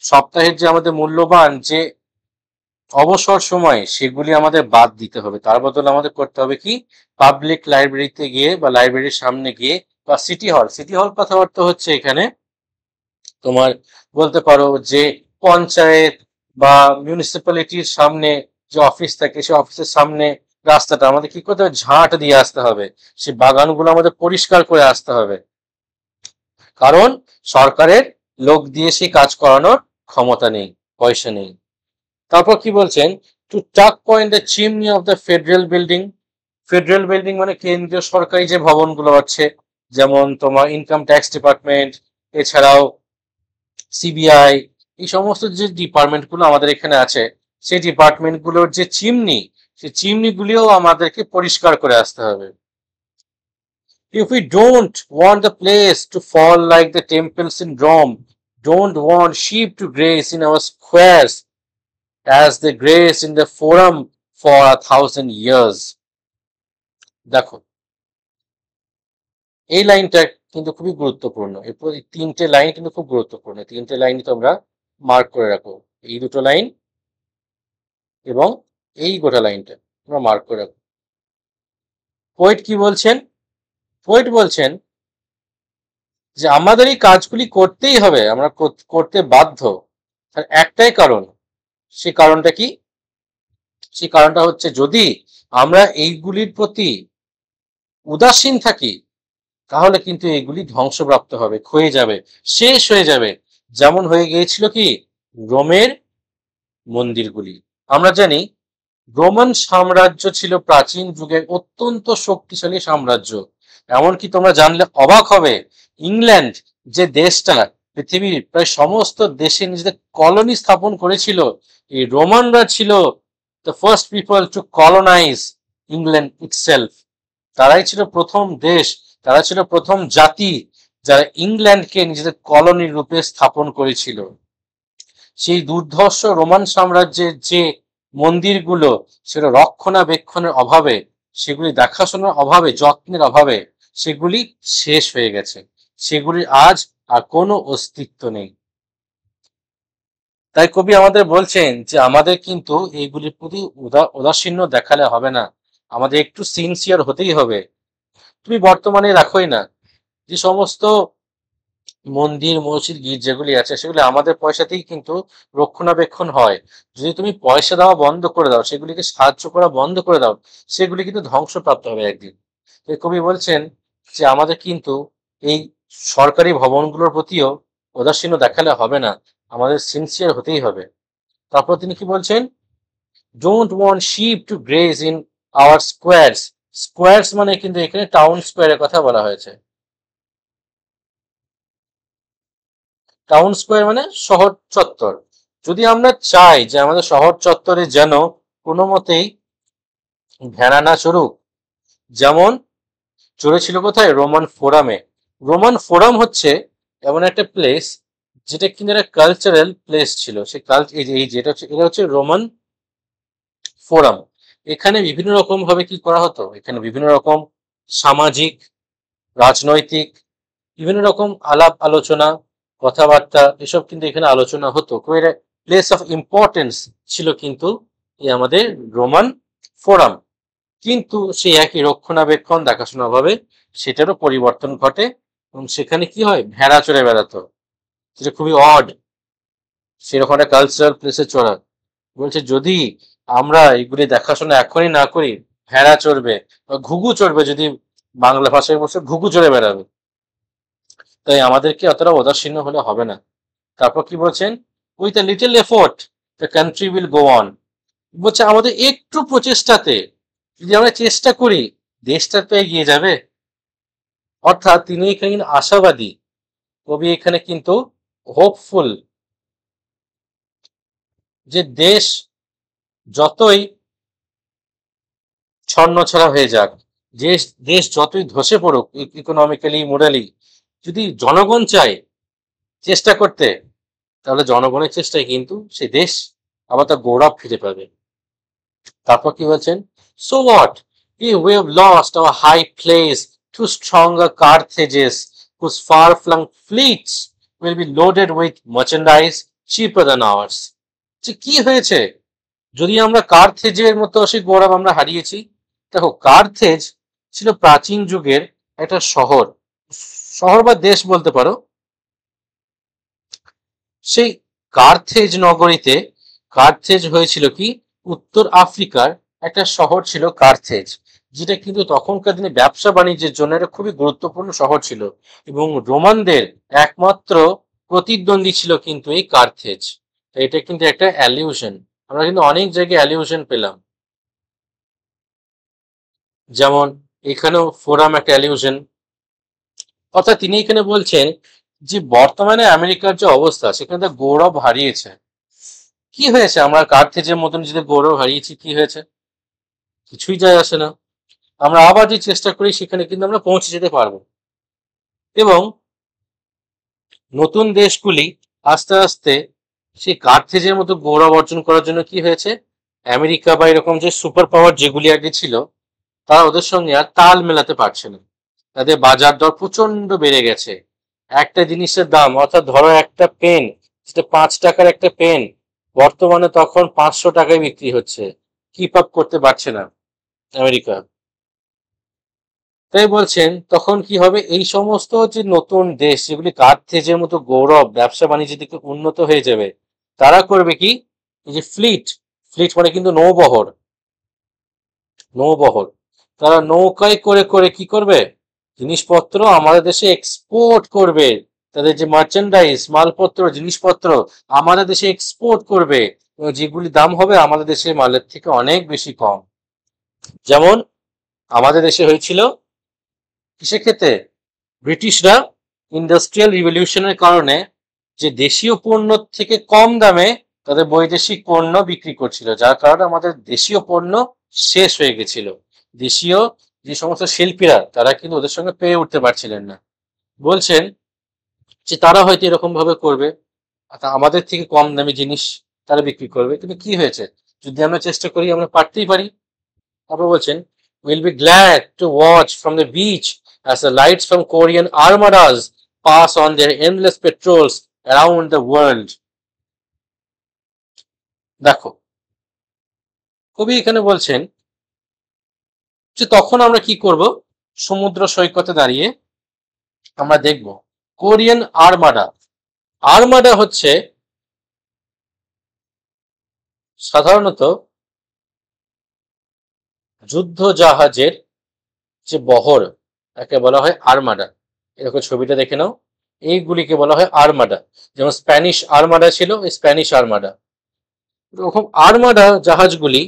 সপ্তাহের যে আমাদের মূল্যবান যে অবসর সময়, সেগুলি আমাদের বাদ দিতে হবে, তার বদলে আমাদের করতে হবে কি, পাবলিক লাইব্রেরিতে গিয়ে বা লাইব্রেরির সামনে গিয়ে, বা সিটি হল কথা অর্থ হচ্ছে এখানে তোমার বলতে পারো যে পঞ্চায়েত বা মিউনিসিপ্যালিটির সামনে যে অফিস থাকে, সেই অফিসের সামনে রাস্তাটা আমাদের কি করতে হবে, ঝাঁট দিয়ে আসতে হবে, সেই বাগানগুলো আমাদের পরিষ্কার করে আসতে হবে, কারণ সরকারের লোক দিয়ে সেই কাজ করানোর ক্ষমতা নেই, পয়সা নেই। তারপর কি বলছেন, টু টাক point the chimney of the federal building মানে কেন্দ্রীয় সরকারি যে ভবনগুলো আছে, যেমন তোমার ইনকাম ট্যাক্স ডিপার্টমেন্ট, এছাড়াও সিবিআই, এই সমস্ত যে ডিপার্টমেন্টগুলো আমাদের এখানে আছে, সেই ডিপার্টমেন্টগুলোর যে চিমনি, সেই চিমনিগুলিও আমাদেরকে পরিষ্কার করে আসতে হবে। If we don't want the place to fall like the temples in Rome, don't want sheep to graze in our squares as they graze in the forum for 1,000 years. দেখো, এই লাইনটা কিন্তু খুবই গুরুত্বপূর্ণ, এরপর এই তিনটে লাইন কিন্তু খুব গুরুত্বপূর্ণ, তিনটে লাইন তোমরা মার্ক করে রাখো, এই দুটো লাইন এবং এই গোটা লাইনটা তোমরা মার্ক করে রাখো। পোয়েট কি বলছেন, পোয়েট বলছেন যে আমাদের এই কাজগুলি করতেই হবে, আমরা করতে বাধ্য, তার একটাই কারণ, সেই কারণটা কি, সেই কারণটা হচ্ছে যদি আমরা এইগুলির প্রতি উদাসীন থাকি, তাহলে কিন্তু এগুলি ধ্বংসপ্রাপ্ত হবে, ক্ষয়ে যাবে, শেষ হয়ে যাবে, যেমন হয়ে গিয়েছিল কি রোমের মন্দিরগুলি। আমরা জানি রোমান সাম্রাজ্য ছিল প্রাচীন যুগের অত্যন্ত শক্তিশালী সাম্রাজ্য, এমনকি তোমরা জানলে অবাক হবে, ইংল্যান্ড যে দেশটা পৃথিবীর প্রায় সমস্ত দেশে নিজেদের কলোনি স্থাপন করেছিল, এই রোমানরা ছিল the first people to colonise England itself. তারাই ছিল প্রথম দেশ, তারা ছিল প্রথম জাতি যারা ইংল্যান্ডকে নিজেদের কলোনির রূপে স্থাপন করেছিল। সেই দুর্ধর্ষ রোমান সাম্রাজ্যের যে মন্দিরগুলো, সেটা রক্ষণাবেক্ষণের অভাবে সেগুলি দেখাশোনার অভাবে, যত্নের অভাবে সেগুলি শেষ হয়ে গেছে, সেগুলির আজ আর কোনো অস্তিত্ব নেই। তাই কবি আমাদের বলছেন যে আমাদের কিন্তু এইগুলির প্রতি উদাসীন্য দেখালে হবে না, আমাদের একটু সিনসিয়ার হতেই হবে। তুমি বর্তমানে রাখোই না যে সমস্ত মন্দির, মসজিদ, যেগুলি আছে সেগুলি আমাদের পয়সাতেই কিন্তু রক্ষণাবেক্ষণ হয়। যদি তুমি পয়সা দেওয়া বন্ধ করে দাও, সেগুলিকে সাহায্য করা বন্ধ করে দাও, সেগুলি কিন্তু ধ্বংসপ্রাপ্ত হবে একদিন। এই কবি বলছেন যে আমাদের কিন্তু এই সরকারি ভবনগুলোর প্রতিও উদাসীন্য দেখালে হবে না, আমাদের সিনসিয়ার হতেই হবে। তারপর তিনি কি বলছেন, don't want sheep to graze in our squares. Squares মানে কিন্তু এখানে টাউন স্কোয়ারের কথা বলা হয়েছে। টাউন স্কোয়ার মানে শহর চত্বর। যদি আমরা চাই যে আমাদের শহর চত্বরে যেন কোনো মতেই ভেড়া না চড়ুক, যেমন চড়েছিল কোথায়, রোমান ফোরামে। রোমান ফোরাম হচ্ছে এমন একটা প্লেস যেটা কিন্তু একটা কালচারাল প্লেস ছিল। সে এই যেটা হচ্ছে, এটা হচ্ছে রোমান ফোরাম। এখানে বিভিন্ন রকম ভাবে কি করা হতো, এখানে বিভিন্ন রকম সামাজিক, রাজনৈতিক, বিভিন্ন রকম আলাপ আলোচনা, কথাবার্তা, এসব কিন্তু এখানে আলোচনা হতো। প্লেস অফ ইম্পর্টেন্স ছিল কিন্তু এই আমাদের রোমান ফোরাম। কিন্তু সেই একই রক্ষণাবেক্ষণ, দেখাশোনা ভাবে সেটারও পরিবর্তন ঘটে এবং সেখানে কি হয়, ভেড়া চড়ে বেড়াতো, যেটা খুবই অড, সেরকম একটা কালচারাল প্লেসে চড়া। বলছে যদি আমরা এগুলি দেখাশোনা এখনই না করি, ভেড়া চড়বে বা ঘুঘু চড়বে, যদি বাংলা ভাষায় বলছে ঘুঘু চড়ে বেড়াবে। তাই আমাদেরকে অতটা উদাসীন্য হলে হবে না। তারপর কি বলছেন, with a little effort the country will go on. বলছে আমাদের একটু প্রচেষ্টাতে যদি আমরা চেষ্টা করি, দেশটা তো এগিয়ে যাবে। অর্থাৎ তিনি এখানে কিন্তু আশাবাদী, কবি এখানে কিন্তু হোপফুল, যে দেশ যতই ছন্নছাড়া হয়ে যাক, দেশ দেশ যতই ধসে পড়ুক ইকোনমিক্যালি, মোরালি, যদি জনগণ চায় চেষ্টা করতে, তাহলে জনগণের চেষ্টায় কিন্তু সেই দেশ আবার তার গৌরব ফিরে পাবে। তারপর কি বলছেন, so what if we have lost our high place to stronger Carthages whose far-flung fleets will be loaded with merchandise cheaper than ours। যে কি হয়েছে যদি আমরা কার্থেজের মতো সেই গৌরব আমরা হারিয়েছি। দেখো, কার্থেজ ছিল প্রাচীন যুগের একটা শহর, শহর বা দেশ বলতে পারো। সেই কার্থেজ নগরীতে, কার্থেজ হয়েছিল কি, উত্তর আফ্রিকার একটা শহর ছিল কার্থেজ, যেটা কিন্তু তখনকার দিনে ব্যবসা বাণিজ্যের জন্য একটা খুবই গুরুত্বপূর্ণ শহর ছিল এবং রোমানদের একমাত্র প্রতিদ্বন্দ্বী ছিল কিন্তু এই কার্থেজ। এটা কিন্তু একটা অ্যালিউশন, আমরা কিন্তু অনেক জায়গায় অ্যালিউশন পেলাম, যেমন এখানেও ফোরাম একটা অ্যালিউশন। অর্থাৎ তিনি এখানে বলছেন যে বর্তমানে আমেরিকার যে অবস্থা, সেখানে তার গৌরব হারিয়েছে। কি হয়েছে, আমরা কার্থেজের মতন যদি গৌরব হারিয়েছি, কি হয়েছে, কিছুই যায় আসে না। আমরা আবার যে চেষ্টা করি সেখানে কিন্তু আমরা পৌঁছে যেতে পারবো। এবং নতুন দেশগুলি আস্তে আস্তে সেই কার্থেজের মতো গৌরব অর্জন করার জন্য কি হয়েছে, আমেরিকা বা এরকম যে সুপার পাওয়ার যেগুলি আগে ছিল, তারা ওদের সঙ্গে আর তাল মেলাতে পারছে না। তাদের বাজার দর প্রচন্ড বেড়ে গেছে। একটা জিনিসের দাম, অর্থাৎ ধরো একটা পেন, সেটা 5 টাকার একটা পেন, বর্তমানে তখন 500 টাকায় বিক্রি হচ্ছে। কিপ আপ করতে পারছে না আমেরিকা। তাই বলছেন তখন কি হবে, এই সমস্ত যে নতুন দেশ যেগুলি কার্থেজের মতো গৌরব ব্যবসা বাণিজ্যের দিকে উন্নত হয়ে যাবে, তারা করবে কি, এই যে ফ্লিট, ফ্লিট মানে কিন্তু নৌবহর, নৌবহর, তারা নৌকায় করে করে কি করবে, জিনিসপত্র আমাদের দেশে এক্সপোর্ট করবে। তাদের যে মার্চেন্ডাইজ, মালপত্র, জিনিসপত্র আমাদের দেশে এক্সপোর্ট করবে, যেগুলি দাম হবে আমাদের দেশের মালের থেকে অনেক বেশি কম। যেমন আমাদের দেশে হয়েছিল কিসের ক্ষেত্রে, ব্রিটিশরা ইন্ডাস্ট্রিয়াল রিভলিউশনের কারণে যে দেশীয় পণ্য থেকে কম দামে তাদের বৈদেশিক পণ্য বিক্রি করছিল, যার কারণে আমাদের দেশীয় পণ্য শেষ হয়ে গেছিল। দেশীয় যে সমস্ত শিল্পীরা, তারা কিন্তু ওদের সঙ্গে পেয়ে উঠতে পারছিলেন না। বলছেন যে তারা হয়তো এরকম ভাবে করবে, আমাদের থেকে কম দামি জিনিস তারা বিক্রি করবে, কিন্তু কি হয়েছে, যদি আমরা চেষ্টা করি আমরা পারতেই পারি। তারপর বলছেন, will be glad to watch from the beach as the lights from Korean armadas pass on their endless patrols around the world. দেখো, কবি এখানে বলছেন যে তখন আমরা কি করব, সমুদ্র সৈকতে দাঁড়িয়ে আমরা দেখব কোরিয়ান আর্মাডা। আর্মাডা হচ্ছে সাধারণত যুদ্ধ জাহাজের যে বহর, একে বলা হয় আর্মাডা। এরকম ছবিটা দেখে নাও, এইগুলিকে বলা হয় আর্মাডা। যেমন স্প্যানিশ আর্মাডা ছিল, স্প্যানিশ আর্মাডা। এরকম আর্মাডা জাহাজগুলি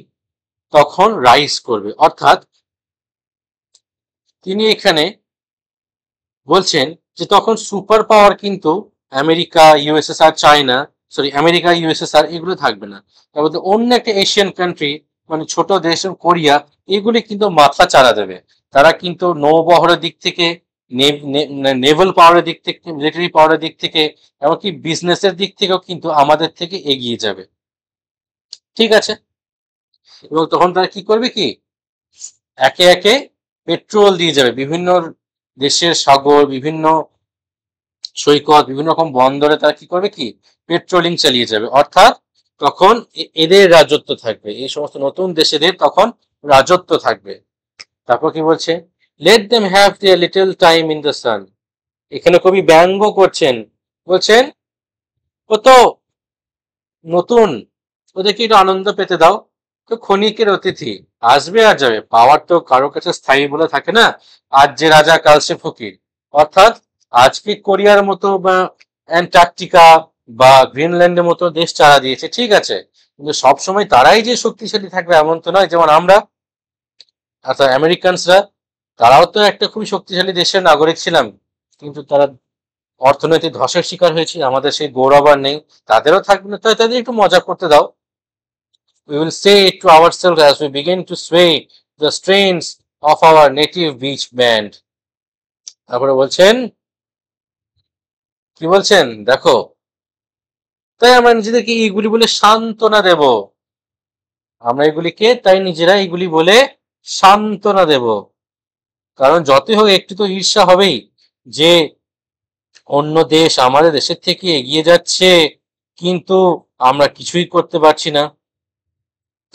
তখন রাইজ করবে। অর্থাৎ তিনি এখানে বলছেন যে তখন সুপার পাওয়ার কিন্তু America, USSR, China, sorry America, USSR এগুলো থাকবে না। তার মধ্যে অন্য একটা এশিয়ান কান্ট্রি, মানে ছোট দেশ কোরিয়া, এগুলি কিন্তু মাথা চাড়া দেবে। তারা কিন্তু নৌবহরের দিক থেকে, নেভাল পাওয়ারের দিক থেকে, মিলিটারি পাওয়ারের দিক থেকে, এমনকি বিজনেসের দিক থেকেও কিন্তু আমাদের থেকে এগিয়ে যাবে। ঠিক আছে, এবং তখন তারা কি করবে, কি একে একে পেট্রোল দিয়ে যাবে বিভিন্ন দেশের সাগর, বিভিন্ন সৈকত, বিভিন্ন রকম বন্দরে তারা কি করবে, কি পেট্রোলিং চালিয়ে যাবে। অর্থাৎ তখন এদের রাজত্ব থাকবে, এই সমস্ত নতুন দেশেদের তখন রাজত্ব থাকবে। তারপর কি বলছে, let them have their little time in the sun. এখানে কবি ব্যঙ্গ করছেন, বলছেন ও তো নতুন, ওদেরকে একটু আনন্দ পেতে দাও, তো ক্ষণিকের অতিথি, আসবে আর যাবে, পাওয়ার তো কারো কাছে স্থায়ী বলে থাকে না। আজ যে রাজা কাল সে ফকির। অর্থাৎ আজকে কোরিয়ার মতো বা অ্যান্টার্কটিকা বা গ্রিনল্যান্ডের মতো দেশ চারা দিয়েছে, ঠিক আছে, কিন্তু সবসময় তারাই যে শক্তিশালী থাকবে এমন তো নয়। যেমন আমরা, অর্থাৎ আমেরিকানসরা, তারাও তো একটা খুবই শক্তিশালী দেশের নাগরিক ছিলাম, কিন্তু তারা অর্থনৈতিক ধসের শিকার হয়েছে, আমাদের সেই গৌরব আর নেই। তাদেরও থাকবে না, তাই তাদের একটু মজা করতে দাও। We will say it to ourselves as we begin to sway the strains of our native beach band. তারপরে বলছেন, কি বলছেন দেখো, তাই আমরা নিজেদেরকে এইগুলি বলে সান্ত্বনা দেব। আমরা এগুলিকে তাই নিজেরা এইগুলি বলে সান্ত্বনা দেব। কারণ যতই হোক একটু তো ঈর্ষা হবেই, যে অন্য দেশ আমাদের দেশের থেকে এগিয়ে যাচ্ছে, কিন্তু আমরা কিছুই করতে পারছি না।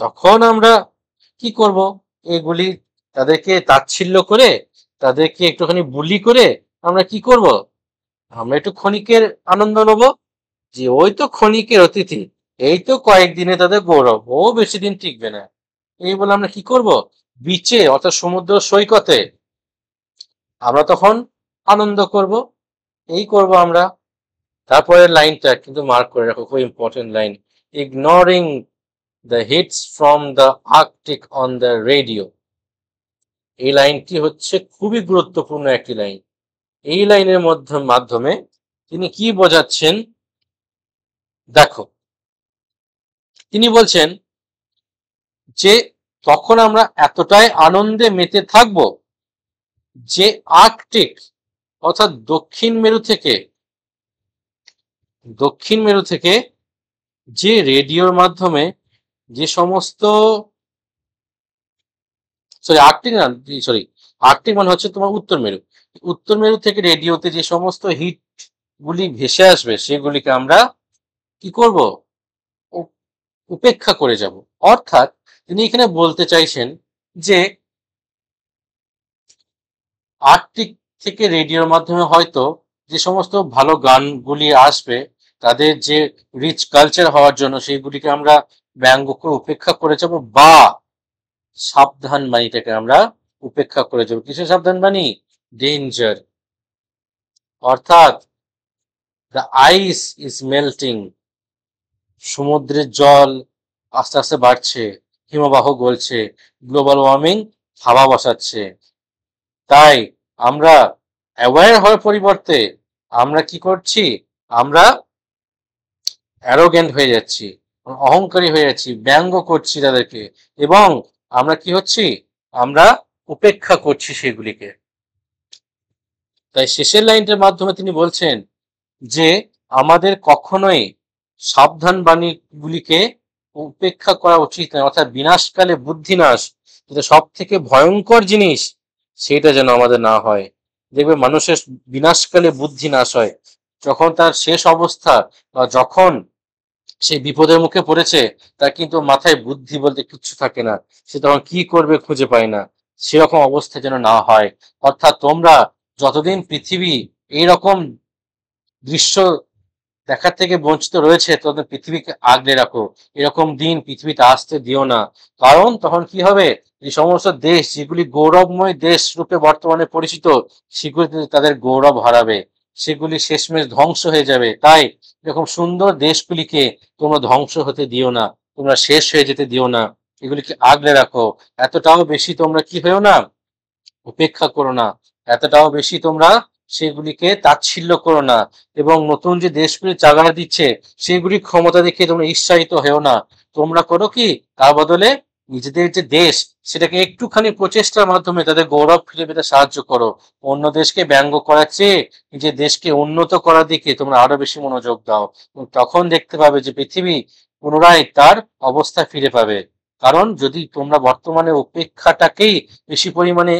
তখন আমরা কি করব, এগুলি তাদেরকে তাচ্ছিল্য করে, তাদেরকে একটুখানি বুলি করে আমরা কি করব, আমরা একটু ক্ষণিকের আনন্দ নেব, যে ওই তো ক্ষণিকের অতিথি, এই তো কয়েকদিনে তাদের গৌরব, ও বেশি দিন টিকবে না। এই বলে আমরা কি করব, বিচে অর্থাৎ সমুদ্র সৈকতে আমরা তখন আনন্দ করব, এই করব আমরা। তারপরের লাইনটা কিন্তু মার্ক করে রাখো, খুব important line, ignoring the hits from the Arctic on the radio. এই লাইনটি হচ্ছে খুবই গুরুত্বপূর্ণ একটি লাইন। এই লাইনের মাধ্যমে তিনি কি বোঝাচ্ছেন দেখো, তিনি বলছেন যে তখন আমরা এতটাই আনন্দে মেতে থাকব যে আর্কটিক অর্থাৎ দক্ষিণ মেরু থেকে যে রেডিওর মাধ্যমে যে সমস্ত, আর্কটিক মানে হচ্ছে তোমার উত্তর মেরু থেকে রেডিওতে যে সমস্ত হিট গুলি ভেসে আসবে, সেগুলিকে আমরা কি করব, উপেক্ষা করে যাব। অর্থাৎ তিনি এখানে বলতে চাইছেন যে আর্কটিক থেকে রেডিওর মাধ্যমে হয়তো যে সমস্ত ভালো গানগুলি আসবে, তাদের যে রিচ কালচার হওয়ার জন্য, সেইগুলিকে আমরা ব্যঙ্গ করে উপেক্ষা করে যাব, বা সাবধান বাণীটাকে আমরা উপেক্ষা করে যাব। কিসের সাবধান বাণী, ডেঞ্জার। অর্থাৎ দ্য আইস ইজ মেল্টিং, সমুদ্রের জল আস্তে আস্তে বাড়ছে, হিমবাহ গলছে, গ্লোবাল ওয়ার্মিং হাওয়া বসাচ্ছে। তাই আমরা অ্যাওয়্যার হওয়ার পরিবর্তে আমরা কি করছি, আমরা অ্যারোগেন্ট হয়ে যাচ্ছি, অহংকারী হয়ে যাচ্ছি, ব্যঙ্গ করছি তাদেরকে, এবং আমরা কি হচ্ছি, আমরা উপেক্ষা করছি সেগুলিকে। তাই শেষের লাইনটার মাধ্যমে তিনি বলছেন যে আমাদের কখনোই সাবধান বাণীগুলিকে উপেক্ষা করা উচিত নয়। অর্থাৎ বিনাশকালে বুদ্ধিনাশ, যেটা সব থেকে ভয়ঙ্কর জিনিস সেটা যেন আমাদের না হয়। দেখবে মানুষের বিনাশকালে বুদ্ধি নাশ হয়। যখন তার শেষ অবস্থা বা যখন সে বিপদের মুখে পড়েছে, তার কিন্তু মাথায় বুদ্ধি বলতে কিচ্ছু থাকে না। সে তখন কি করবে খুঁজে পায় না। সেরকম অবস্থা যেন না হয়। অর্থাৎ তোমরা যতদিন পৃথিবী এইরকম দৃশ্য দেখার থেকে বঞ্চিত রয়েছে, ততদিন পৃথিবীকে আগলে রাখো। এরকম দিন পৃথিবীতে আসতে দিও না। কারণ তখন কি হবে, এই সমস্ত দেশ যেগুলি গৌরবময় দেশ রূপে বর্তমানে পরিচিত, সেগুলি তাদের গৌরব হারাবে, সেগুলি শেষমেশ ধ্বংস হয়ে যাবে। তাই এরকম সুন্দর দেশগুলিকে তোমরা ধ্বংস হতে দিও না, তোমরা শেষ হয়ে যেতে দিও না, এগুলিকে আগলে রাখো। এতটাও বেশি তোমরা কি হয়েও না, উপেক্ষা করো না। এতটাও বেশি তোমরা সেগুলিকে তাচ্ছিল্য করো না। এবং নতুন যে দেশগুলি জায়গা দিচ্ছে, সেগুলি ক্ষমতা দেখে তোমরা ঈর্ষায়িত হয়েও না। তোমরা করো কি, তার বদলে নিজেদের যে দেশ, সেটাকে একটুখানি প্রচেষ্টার মাধ্যমে তাদের গৌরব ফিরে পেতে সাহায্য করো। অন্য দেশকে ব্যঙ্গ করার চেয়ে নিজের দেশকে উন্নত করার দিকে তোমরা আরো বেশি মনোযোগ দাও। তখন দেখতে পাবে যে পৃথিবী পুনরায় তার অবস্থা ফিরে পাবে। কারণ যদি তোমরা বর্তমানে উপেক্ষাটাকেই বেশি পরিমাণে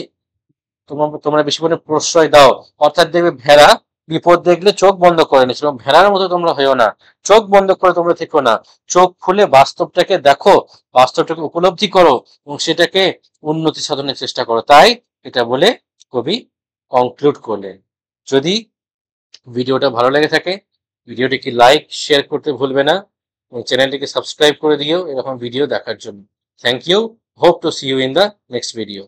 তোমরা বেশি করে প্রশ্রয় দাও, অর্থাৎ দেখবে ভেড়া বিপদ দেখলে চোখ বন্ধ করে নিচ্ছিল, ভেড়ার মতো তোমরা হয়েও না। চোখ বন্ধ করে তোমরা থেকো না, চোখ খুলে বাস্তবটাকে দেখো, বাস্তবটাকে উপলব্ধি করো এবং সেটাকে উন্নতি সাধনের চেষ্টা করো। তাই এটা বলে কবি কনক্লুড করলেন। যদি ভিডিওটা ভালো লেগে থাকে, ভিডিওটিকে লাইক শেয়ার করতে ভুলবে না এবং চ্যানেলটিকে সাবস্ক্রাইব করে দিও এরকম ভিডিও দেখার জন্য। Thank you, hope to see you in the next video.